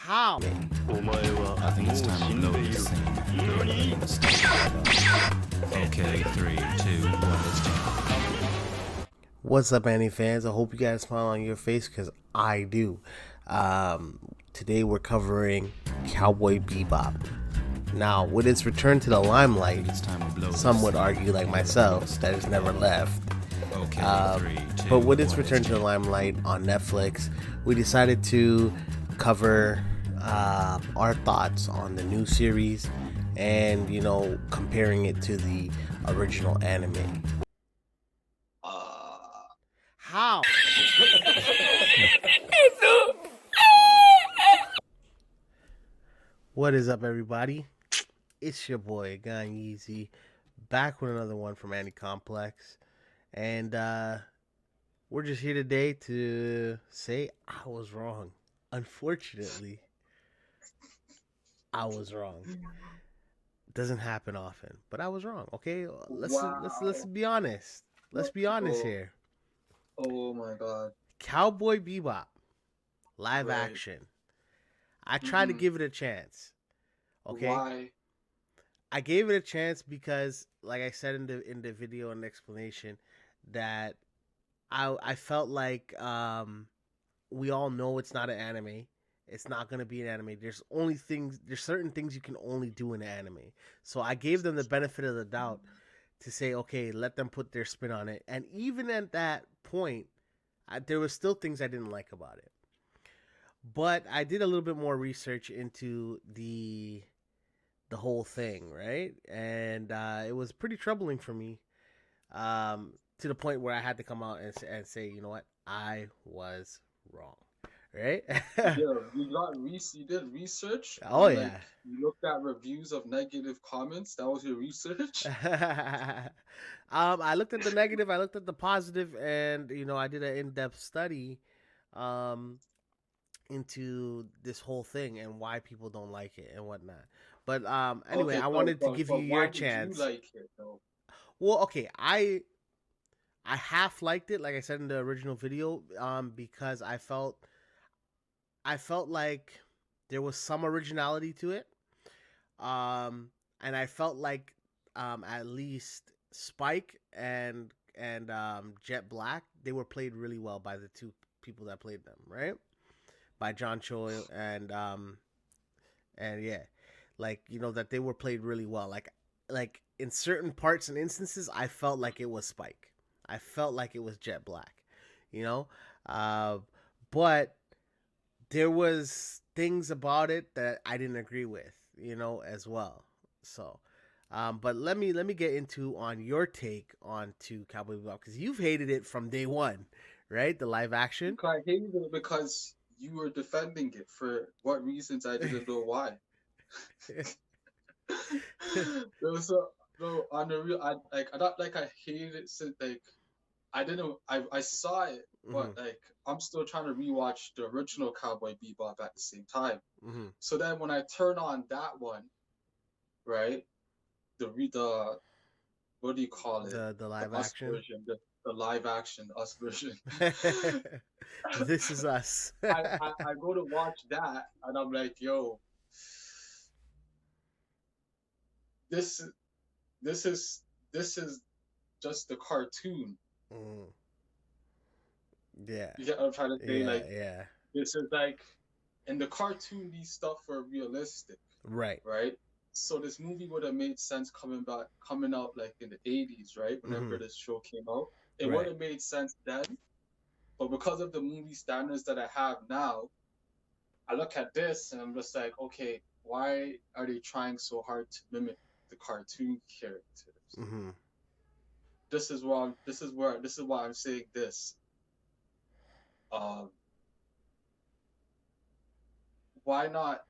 How? I think it's time to load this thing. Okay, 3, 2, 1, let's go. What's up, anime fans? I hope you guys smile on your face because I do. Today we're covering Cowboy Bebop. Now, with its return to the limelight, some would argue, like myself, that it's never left. Okay, 3, 2, But with its 1, return to the limelight on Netflix, we decided to cover our thoughts on the new series and, comparing it to the original anime. How? What is up, everybody? It's your boy Gonyeezy, back with another one from Anti Complex, and we're just here today to say I was wrong. Unfortunately, I was wrong. Doesn't happen often, but I was wrong. Okay, let's be honest. Let's be honest here. Oh my god. Cowboy Bebop, live Right. action. I tried to give it a chance. Okay. Why? I gave it a chance because, like I said in the video and explanation, that I felt like we all know it's not an anime. It's not gonna be an anime. There's certain things you can only do in an anime. So I gave them the benefit of the doubt to say, okay, let them put their spin on it. And even at that point, there was still things I didn't like about it. But I did a little bit more research into the whole thing, right? And it was pretty troubling for me, to the point where I had to come out and say, you know what, I was wrong, right? Yeah, you did research. Oh, and, yeah. You looked at reviews of negative comments. That was your research. I looked at the negative, I looked at the positive, and I did an in-depth study into this whole thing and why people don't like it and whatnot. But anyway, Okay, I wanted to give you your why chance. Did you like it though? Well, okay, I half liked it, like I said in the original video, because I felt like there was some originality to it, and I felt like at least Spike and Jet Black, they were played really well by the two people that played them, right? By John Cho and yeah, like that they were played really well. Like in certain parts and instances, I felt like it was Spike. I felt like it was Jet Black, but there was things about it that I didn't agree with, as well. So, but let me get into on your take on to Cowboy Bebop, because you've hated it from day one, right? The live action. I hated it because you were defending it for what reasons I didn't know why. No, on the real, I not like I hated it since I saw it, but I'm still trying to rewatch the original Cowboy Bebop at the same time. Mm-hmm. So then when I turn on that one, right, the what do you call it? The live us action version, the live action us version. This is us. I go to watch that and I'm like, yo, this is just the cartoon. Yeah. You get what I'm trying to say? Yeah. This is like, in the cartoon, these stuff were realistic. Right. Right? So this movie would have made sense coming out like in the 80s, right? Whenever this show came out. It would have made sense then. But because of the movie standards that I have now, I look at this and I'm just like, okay, why are they trying so hard to mimic the cartoon characters? Mm-hmm. This is why I'm saying this. Why not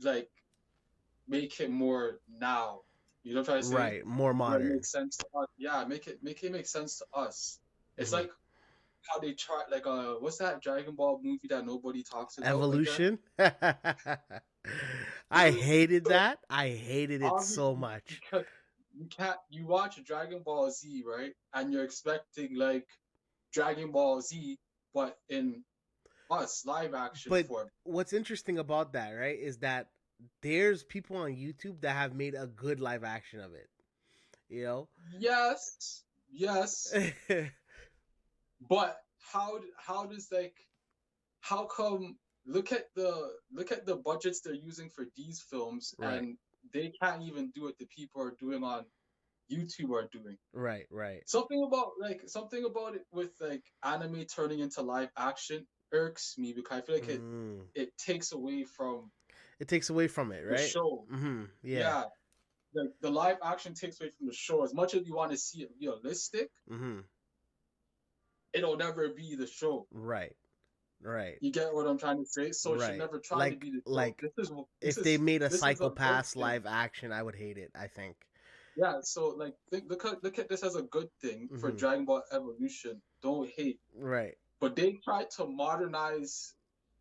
like make it more now? You know what I'm trying to say? Right, more modern. Make sense to us. Yeah, make it make sense to us. It's like how they try, like what's that Dragon Ball movie that nobody talks about? Evolution. I hated that. I hated it so much. Because you watch Dragon Ball Z, right? And you're expecting like Dragon Ball Z, but in us live action But for. what's interesting about that, right, is that there's people on YouTube that have made a good live action of it. You know? Yes, yes, but how does like how come look at the budgets they're using for these films Right. and they can't even do what the people are doing on YouTube are doing. Right. Right. Something about it with like anime turning into live action irks me because I feel like Mm. it takes away from It takes away from it, the right? show. Mm-hmm. Yeah. Yeah, the live action takes away from the show. As much as you want to see it realistic, Mm-hmm. it'll never be the show. Right. Right. You get what I'm trying to say? So it should Right. never try to be the show. Like This if they is made a this is a Psycho good Pass thing. live action, I would hate it, I think. Yeah, so like look at this as a good thing for Mm-hmm. Dragon Ball Evolution. Don't hate. Right. But they tried to modernize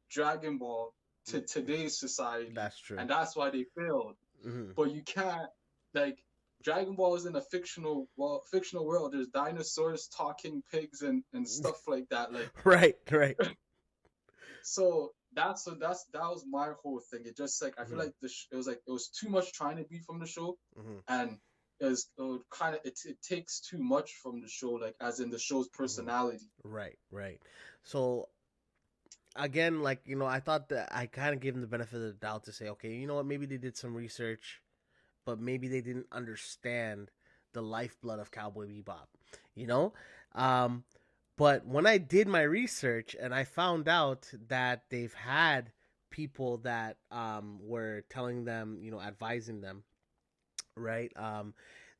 Dragon Ball to today's society, That's true. and that's why they failed. Mm-hmm. But you can't like Dragon Ball is in a fictional world. There's dinosaurs, talking pigs, and stuff like that. Like Right. Right. so that was my whole thing. It just like I feel Mm-hmm. like it was too much trying to be from the show, Mm-hmm. and it takes too much from the show, like as in the show's Mm-hmm. personality. Right. Right. So again, like, I thought that I kind of gave them the benefit of the doubt to say, okay, you know what, maybe they did some research, but maybe they didn't understand the lifeblood of Cowboy Bebop, you know? Um, but when I did my research and I found out that they've had people that were telling them, advising them, right?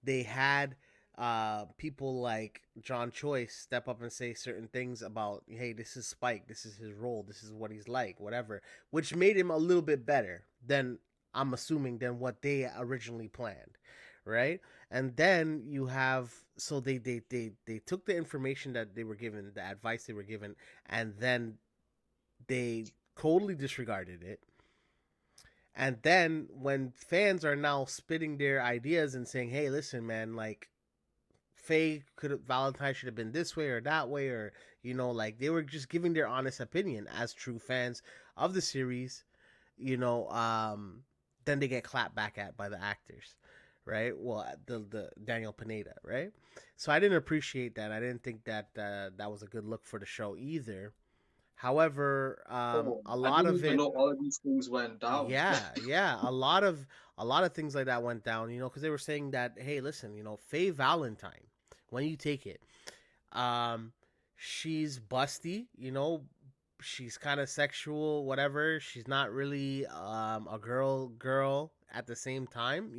They had people like John Choice step up and say certain things about, hey, this is Spike, this is his role, this is what he's like, whatever, which made him a little bit better than, I'm assuming, than what they originally planned, right? And then you have, so they took the information that they were given, the advice they were given, and then they totally disregarded it. And then when fans are now spitting their ideas and saying, "Hey, listen, man, like Faye could Valentine should have been this way or that way," or like they were just giving their honest opinion as true fans of the series, you know, um, then they get clapped back at by the actors, right? Well, the Daniel Pineda, right? So I didn't appreciate that. I didn't think that that was a good look for the show either. However, Oh, a I lot didn't of even it, know all of these things went down. yeah, a lot of things like that went down, because they were saying that, hey, listen, Faye Valentine, when you take it, um, she's busty, she's kind of sexual, whatever. She's not really a girl at the same time,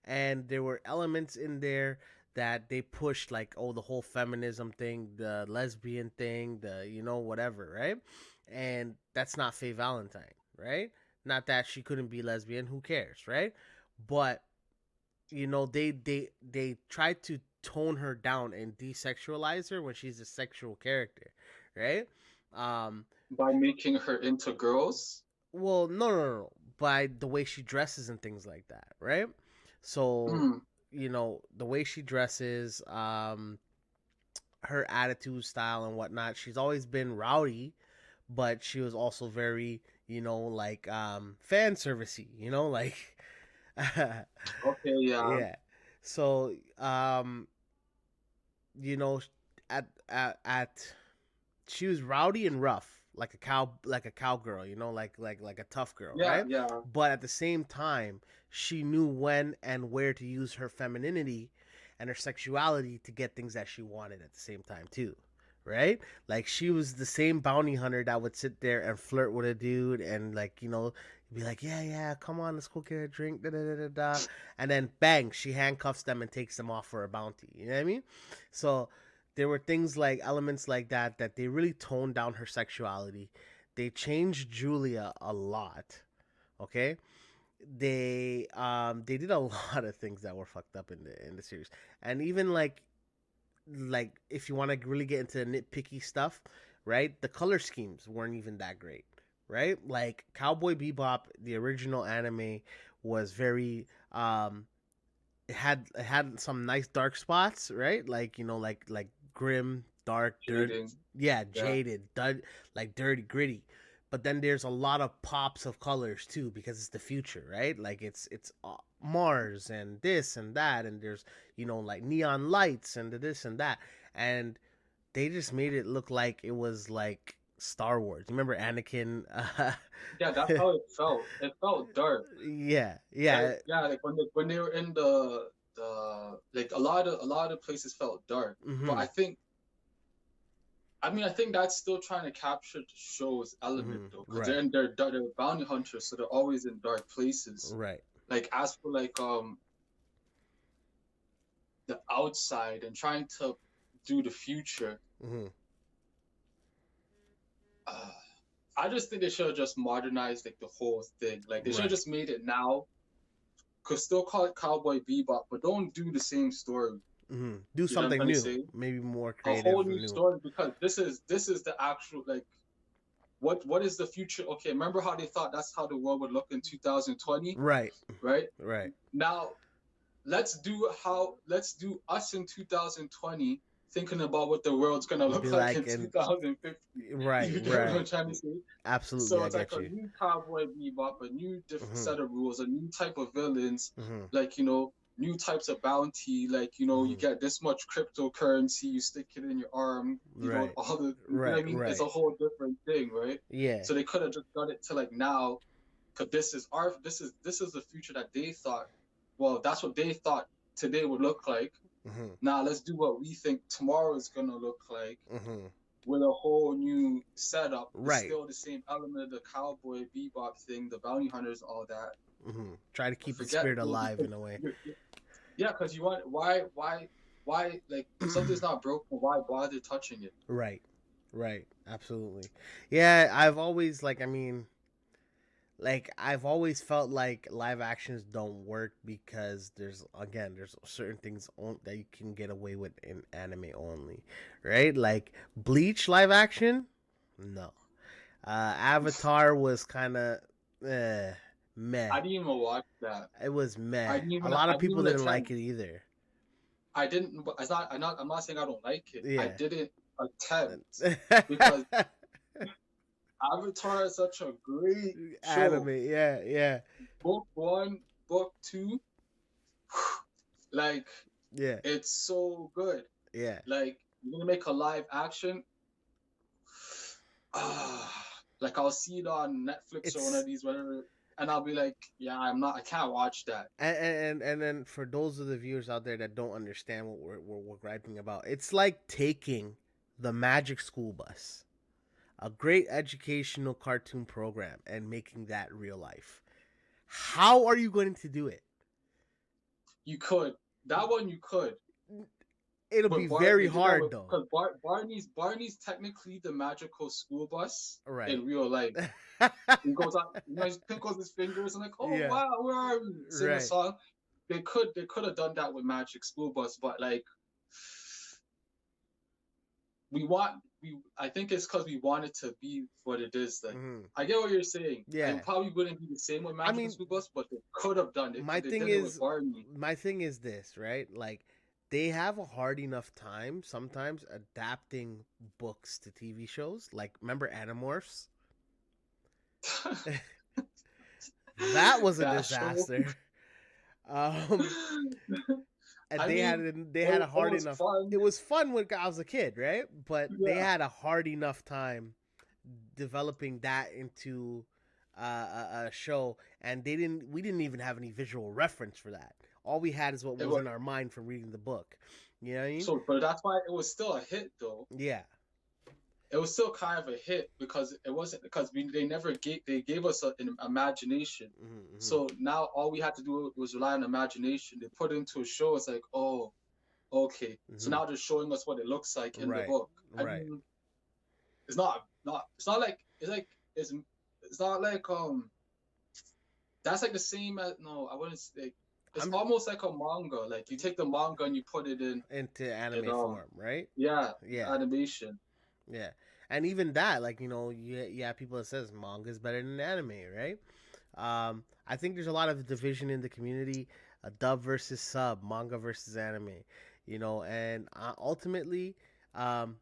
and there were elements in there that they pushed, like, oh, the whole feminism thing, the lesbian thing, the whatever, right? And that's not Faye Valentine, right? Not that she couldn't be lesbian, who cares, right? But they tried to tone her down and desexualize her when she's a sexual character, right? Um, By making her into girls. well, no, by the way she dresses and things like that, right? So, Mm. the way she dresses, her attitude, style, and whatnot. She's always been rowdy, but she was also very, like fan servicey, like Okay, yeah. yeah. So, you know, at she was rowdy and rough, like a cowgirl, like a tough girl, Yeah, right? yeah. But at the same time, she knew when and where to use her femininity and her sexuality to get things that she wanted at the same time too. Right? Like she was the same bounty hunter that would sit there and flirt with a dude and like, be like, yeah, come on, let's go get a drink, da da da da da. And then bang, she handcuffs them and takes them off for a bounty. You know what I mean? So there were things like elements like that they really toned down her sexuality. They changed Julia a lot. Okay? They did a lot of things that were fucked up in the series. And even like if you want to really get into the nitpicky stuff, right? The color schemes weren't even that great, right? Like Cowboy Bebop, the original anime, was very it had some nice dark spots, right? Like like grim, dark, dirt, Shading. Yeah, Yeah. jaded, like dirty, gritty. But then there's a lot of pops of colors too because it's the future, right? Like it's Mars and this and that, and there's like neon lights and this and that, and they just made it look like it was like Star Wars. You remember Anakin? Yeah, that's how it felt. It felt dark. Yeah, Like yeah. yeah, like when they were in the like a lot of places felt dark. But Mm-hmm. I think that's still trying to capture the show's element Mm-hmm. though, because Right. they're bounty hunters, so they're always in dark places. Right. Like as for like the outside and trying to do the future, Mm-hmm. uh, I just think they should have just modernized like the whole thing. Like they should have Right. just made it now. Could still call it Cowboy Bebop, but don't do the same story. Mm-hmm. Do You know what I'm something trying to new, say? maybe more A whole creative new and new. story, because this is the actual like what is the future? Okay, remember how they thought that's how the world would look in 2020, Right. right? Right. Now let's do us in 2020 thinking about what the world's gonna Be look like in like and 2050. right. You get what I'm Right. trying to say? Absolutely, So I it's like get a you. new Cowboy Bebop, a new different Mm-hmm. set of rules, a new type of villains, Mm-hmm. like new types of bounty, like you Mm-hmm. get this much cryptocurrency, you stick it in your arm, Right. all the, you know what I Right. mean? It's a Right. whole different thing, right? Yeah. So they could have just done it to like now, because this is the future that they thought. Well, that's what they thought today would look like. Mm-hmm. Now let's do what we think tomorrow is gonna look like Mm-hmm. with a whole new setup. It's Right. still the same element of the Cowboy Bebop thing, the bounty hunters, all that. Mm-hmm. Try to But keep the forget spirit those alive because in a way. yeah, because you want why like if something's not broken, why bother touching it? Right. Right. Absolutely. Yeah, I've always I've always felt like live actions don't work because there's certain things that you can get away with in anime only, right? Like Bleach live action, no. Avatar was kind of meh. I didn't even watch that. It was meh. I didn't A even lot I of didn't people even didn't like attempt. it either. I didn't. I'm not saying I don't like it. I Yeah. didn't attempt because Avatar is such a great show. Anime, yeah, yeah, Book one, book two, like yeah, it's so good. yeah. Like you're gonna make a live action. Like I'll see it on Netflix or one It's of these whatever, and I'll be like, yeah, I can't watch that. and then for those of the viewers out there that don't understand what we're griping about, it's like taking the Magic School Bus, a great educational cartoon program, and making that real life. How are you going to do it? You could that one you could, It'll be but very they did that hard with though. because Barney's technically the magical school bus Right. in real life. He goes out, he tickles his fingers and like, oh Yeah. wow, where are we? Sing a Right. song. They could have done that with Magic School Bus, but like we I think it's because we want it to be what it is. Like Mm-hmm. I get what you're saying. Yeah. It probably wouldn't be the same with I Magical mean, School Bus, but they could have done it my because they thing did it with is Barney. my thing is this, right? Like they have a hard enough time sometimes adapting books to TV shows. Like remember Animorphs? That was a That show. disaster. Um and I mean, they it, had a it hard was enough. fun. It was fun when I was a kid, right? But they Yeah. had a hard enough time developing that into a show, and we didn't even have any visual reference for that. All we had is what It was was in our mind from reading the book. You know what I mean? so, but that's why it was still a hit though. Yeah. It was still kind of a hit because it wasn't because they never gave us an imagination. Mm-hmm. So now all we had to do was rely on imagination. They put it into a show. It's like, oh, okay. So Mm-hmm. now they're showing us what it looks like in the Right. book. I Right. mean, it's not like it's not like that's like the same as no, I wouldn't say it's I'm almost like a manga. Like you take the manga and you put it into anime in form, right? yeah, Yeah. animation. Yeah. And even that, like, you have people that says manga is better than anime, right? I think there's a lot of division in the community, dub versus sub, manga versus anime, and ultimately, um,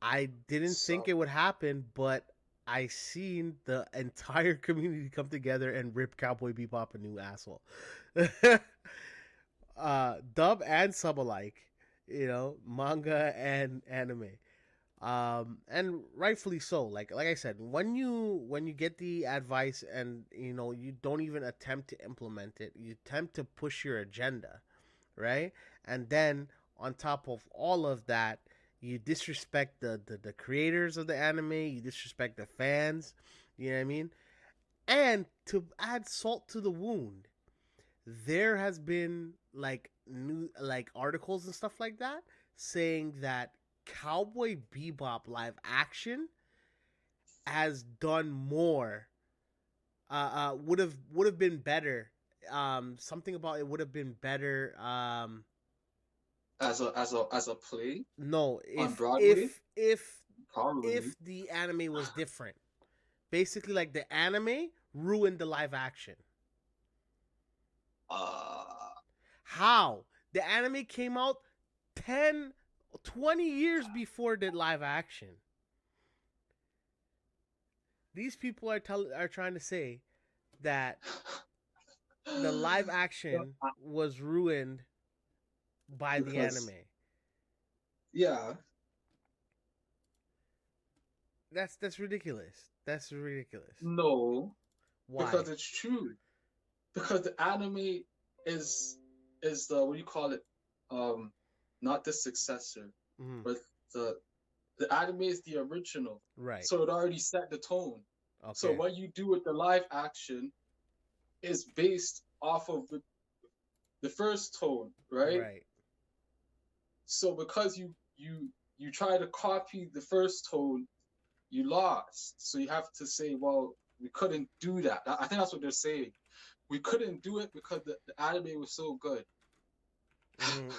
I didn't think So it would happen, but I seen the entire community come together and rip Cowboy Bebop a new asshole. Dub and sub alike, manga and anime. And rightfully so. Like I said, when you get the advice and you don't even attempt to implement it, you attempt to push your agenda, right? And then on top of all of that, you disrespect the creators of the anime, you disrespect the fans, you know what I mean? And to add salt to the wound, there has been like new like articles and stuff like that saying that Cowboy Bebop live action has done more. Would have been better. Something about it would have been better. as a play No, on if Broadway, if if probably. if the anime was different, basically like the anime ruined the live action. Uh, How? The anime came out 10, 20 years before the live action. These people are trying to say that the live action was ruined by the because anime. yeah, That's ridiculous. That's ridiculous. no, Why? because it's true. Because the anime is the, what do you call it? Um, Not the successor, Mm, but the the anime is the original. right. So it already set the tone. So Okay. what you do with the live action is based off of the first tone, right? Right. So because you try to copy the first tone, you lost. So you have to say, well, we couldn't do that. I think that's what they're saying. We couldn't do it because the anime was so good. Mm.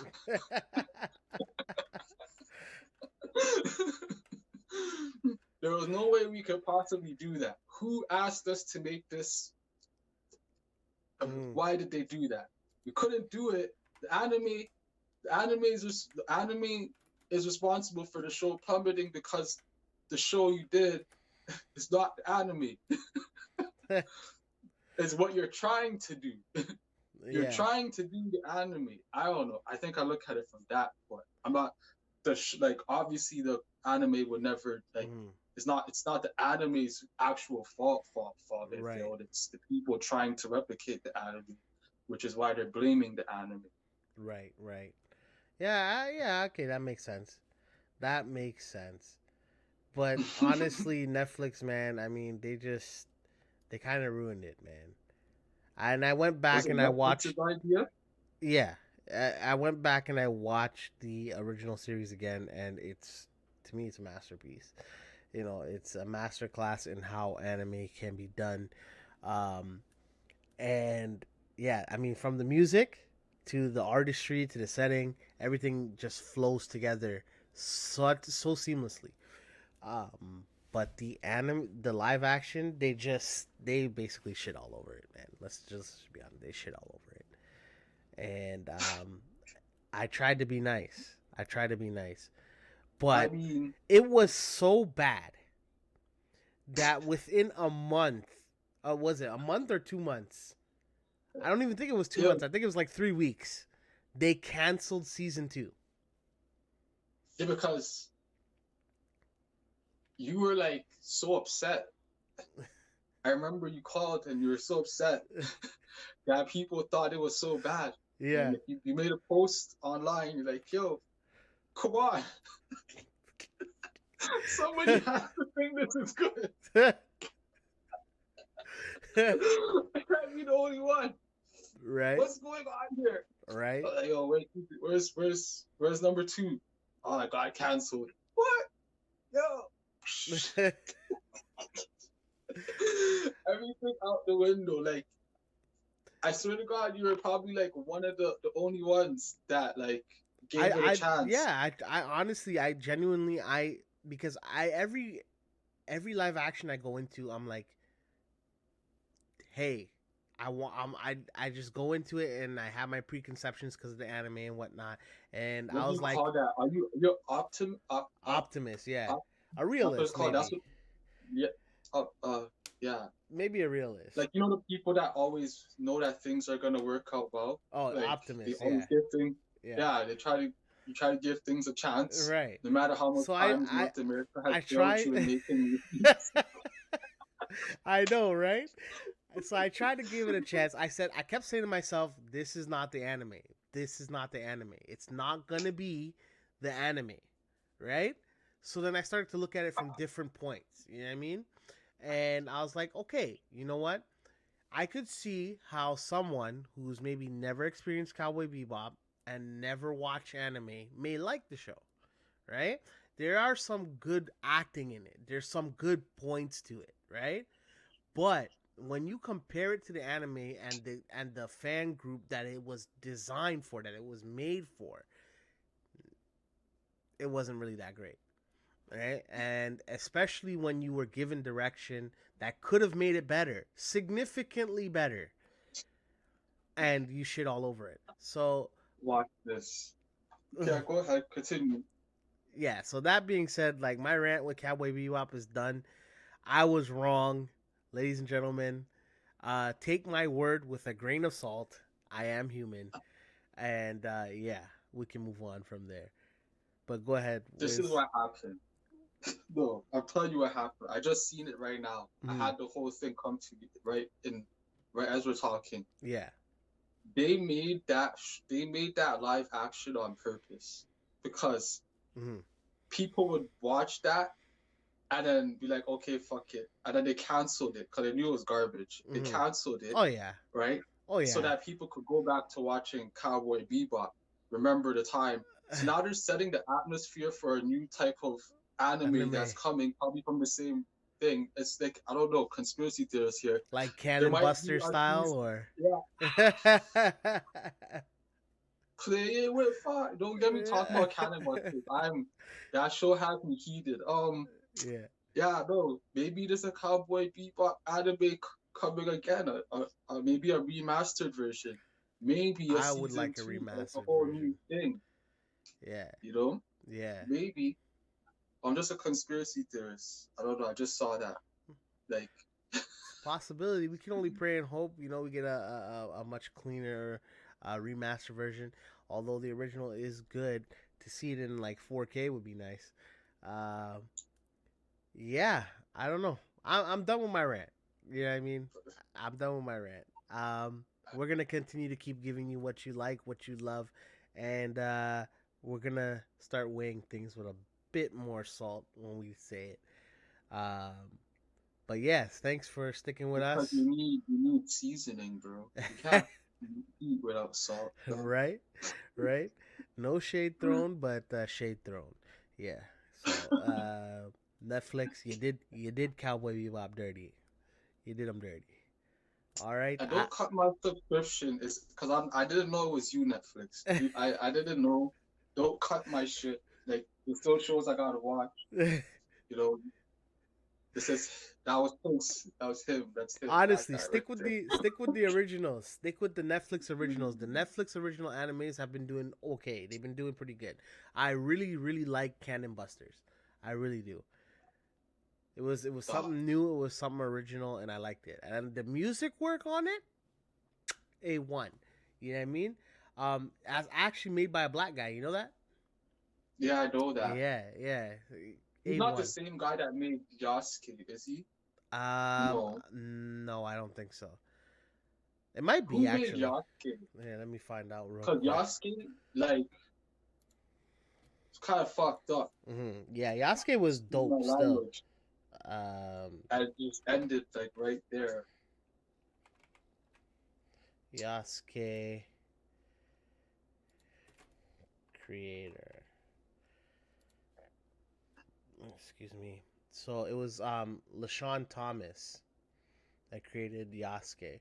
There was no way we could possibly do that. Who asked us to make this? Mm. Why did they do that? We couldn't do it. The anime is responsible for the show plummeting because the show you did is not the anime. It's what you're trying to do. You're Yeah. trying to do the anime. I don't know. I think I look at it from that point. I'm not like obviously the anime would never like Mm. it's not the anime's actual fault they Right. failed. It's the people trying to replicate the anime, which is why they're blaming the anime. Right. Right. Yeah. Yeah. Okay, that makes sense. That makes sense. But honestly, Netflix, man, I mean, they kind of ruined it, man. And I went Was back it and I Netflix's watched, idea? yeah, I went back and I watched the original series again, and to me, it's a masterpiece. It's a masterclass in how anime can be done. Um, and yeah, I mean, from the music to the artistry to the setting, everything just flows together so seamlessly. But the live action, they basically shit all over it, man. Let's just be honest, they shit all over it. And I tried to be nice. I tried to be nice, I but mean, it was so bad that within a month, was it a month or 2 months? I don't even think it was two yeah, months. I think it was like 3 weeks. They canceled season two. yeah, because you were like so upset. I remember you called and you were so upset that people thought it was so bad. Yeah. And you made a post online. You're like, yo, come on. Somebody has to think this is good. I can't be the only one. Right. What's going on here? Right. Yo, wait, where's number two? Oh my god, canceled. What? Yo. Everything out the window. Like, I swear to God, you were probably like one of the only ones that like gave it a chance. I honestly, I genuinely, because every live action I go into, I'm like, hey, I just go into it and I have my preconceptions because of the anime and whatnot. And What I do was you like, call that? You're optimist, yeah, op, a that's what it's realist, called. That's maybe, what yeah uh, uh yeah. maybe a realist. Like the people that always know that things are gonna work out well. Oh, Like they optimist, always yeah, give things. yeah, Yeah, they try to you try to give things a chance, right. no matter how much So times North America has I failed try. you in making movies. I know, right? So I tried to give it a chance. I kept saying to myself, this is not the anime. This is not the anime. It's not gonna be the anime, right? So then I started to look at it from different points. You know what I mean? And I was like, okay, you know what? I could see how someone who's maybe never experienced Cowboy Bebop and never watched anime may like the show, right? There are some good acting in it. There's some good points to it, right? But when you compare it to the anime and the fan group that it was designed for, that it was made for, it wasn't really that great, right? And especially when you were given direction that could have made it better, significantly better, and you shit all over it. So Watch this. Yeah, go ahead, continue. yeah. So that being said, like my rant with Cowboy Bebop is done. I was wrong, ladies and gentlemen. Take my word with a grain of salt. I am human, and yeah, we can move on from there. But go ahead, This is Wiz. what happened. No, I'll tell you what happened. I just seen it right now. I Mm, had the whole thing come to me right as we're talking. yeah. They made that live action on purpose because Mm, people would watch that and then be like, okay, fuck it, and then they canceled it because they knew it was garbage. They mm. canceled it, Oh yeah. right? Oh So yeah. that people could go back to watching Cowboy Bebop, remember the time. So now they're setting the atmosphere for a new type of anime Anime that's coming, probably from the same thing. It's like, I don't know, conspiracy theorists here. like There Cannon might be Buster style, these, or yeah, play it with fire. Don't get me talking about Cannon Busters. That show had me heated. yeah. Yeah, no, maybe there's a Cowboy Bebop anime coming again, maybe a remastered version, maybe a I would season like a two, like a remastered whole new version. thing, Yeah. you know? Yeah. Maybe. I'm just a conspiracy theorist. I don't know. I just saw that. Like, It's a possibility. We can only pray and hope. You know, we get a much cleaner remaster version. Although the original is good, to see it in like 4K would be nice. Um, yeah, I don't know. I'm done with my rant. You know what I mean? I'm done with my rant. We're gonna continue to keep giving you what you like, what you love, and we're gonna start weighing things with a bit more salt when we say it. Um, but yes, thanks for sticking with because us. you need seasoning, bro. You can't eat without salt, dog. Right, right. No shade thrown, but shade thrown. Yeah. So Netflix, you did Cowboy Bebop dirty. You did them dirty. All right. And don't cut my subscription, is because I didn't know it was you, Netflix. I didn't know. Don't cut my shit. Like, there's still shows I gotta watch. You know, this is that was him. That was him. That's him. That Honestly, guy right there. stick with the originals. Stick with the Netflix originals. The Netflix original animes have been doing okay. They've been doing pretty good. I really like Cannon Busters. I really do. It was Dog. something new. It was something original, and I liked it. And the music work on it, A1. You know what I mean? As actually made by a black guy. You know that? Yeah, I know that. Yeah, yeah. He's not the A1. same guy that made Yasuke, is he? Um, No. no, I don't think so. It might be Who made actually. Yasuke? Yeah, let me find out real Because quick. Yasuke, like, it's kind of fucked up. Yeah, Yasuke was In my dope still. language. Um, And it just ended, like, right there. Yasuke creator. Excuse me. So it was LaShawn Thomas that created Yasuke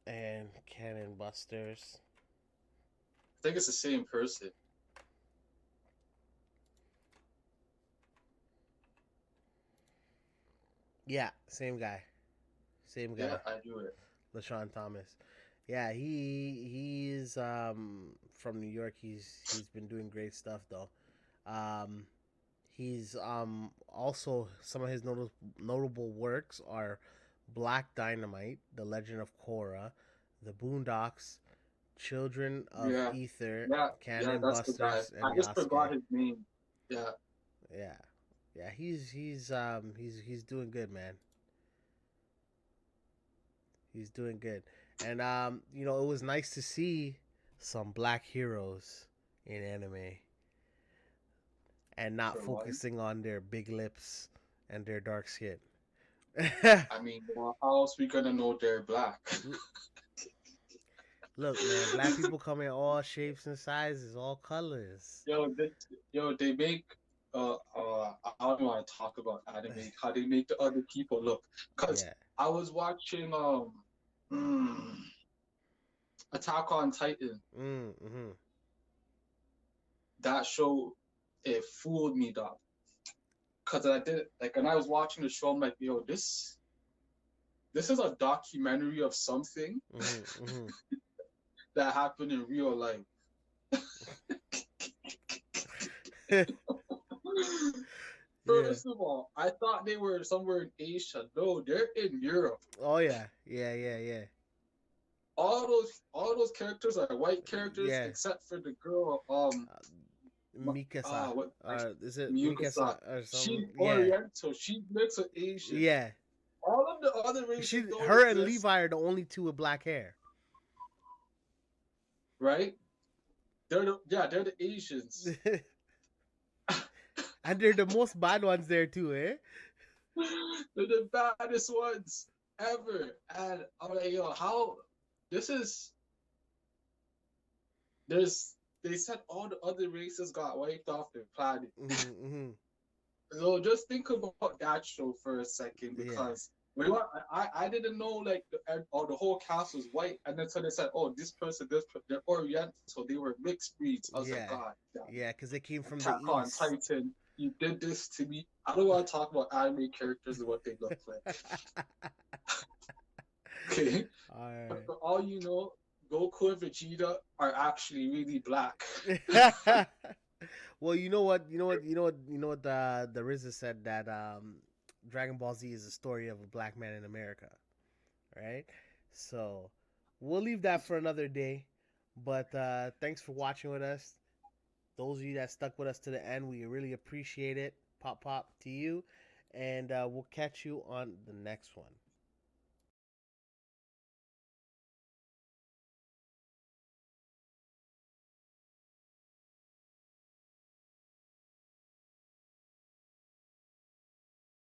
and Cannon Busters. I think it's the same person. Yeah, same guy. Same guy. Yeah, I do it. LaShawn Thomas. Yeah, he's from New York. He's been doing great stuff though. Um, he's also some of his notable works are Black Dynamite, The Legend of Korra, The Boondocks, Children of Yeah, Ether, yeah, Cannon that's the guy. Busters, and I just Yasuke. forgot his name. Yeah, Yeah, yeah, he's doing good, man. He's doing good, and it was nice to see some black heroes in anime and not for one. focusing on their big lips and their dark skin. I mean, well, how else we gonna know they're black? Look, man, black people come in all shapes and sizes, all colors. They make I don't want to talk about anime, how they make the other people look. Cause Yeah. I was watching mm, Attack on Titan. Mm-hmm. That show, it fooled me, dog. Cause I did like, and I was watching the show. I'm like, yo, this is a documentary of something Mm-hmm. Mm-hmm. that happened in real life. Yeah. First of all, I thought they were somewhere in Asia. No, they're in Europe. Oh yeah. Yeah. Yeah. Yeah. All those characters are white characters Yeah. except for the girl. Mikasa. What? Is it Mikasa. Mikasa or She's something? Yeah. Oriental. She's mixed with Asian. Yeah. All of the other races don't Her and exist, Levi are the only two with black hair. right? They're the Asians. And they're the most bad ones there too, eh? They're the baddest ones ever. And I'm like, yo, how this is they said all the other races got wiped off the planet. Mm-hmm. So just think about that show for a second, because I didn't know like the whole cast was white, and then so they said, oh, they're Oriental, so they were mixed breeds. I was like, God, yeah, because they came from Attack the on east. Titan, you did this to me. I don't want to talk about anime characters and what they look like. Okay, All right. but for all you know, Goku and Vegeta are actually really black. Well, you know what the RZA said, that Dragon Ball Z is a story of a black man in America, right? So we'll leave that for another day. But thanks for watching with us. Those of you that stuck with us to the end, we really appreciate it. Pop to you, and we'll catch you on the next one.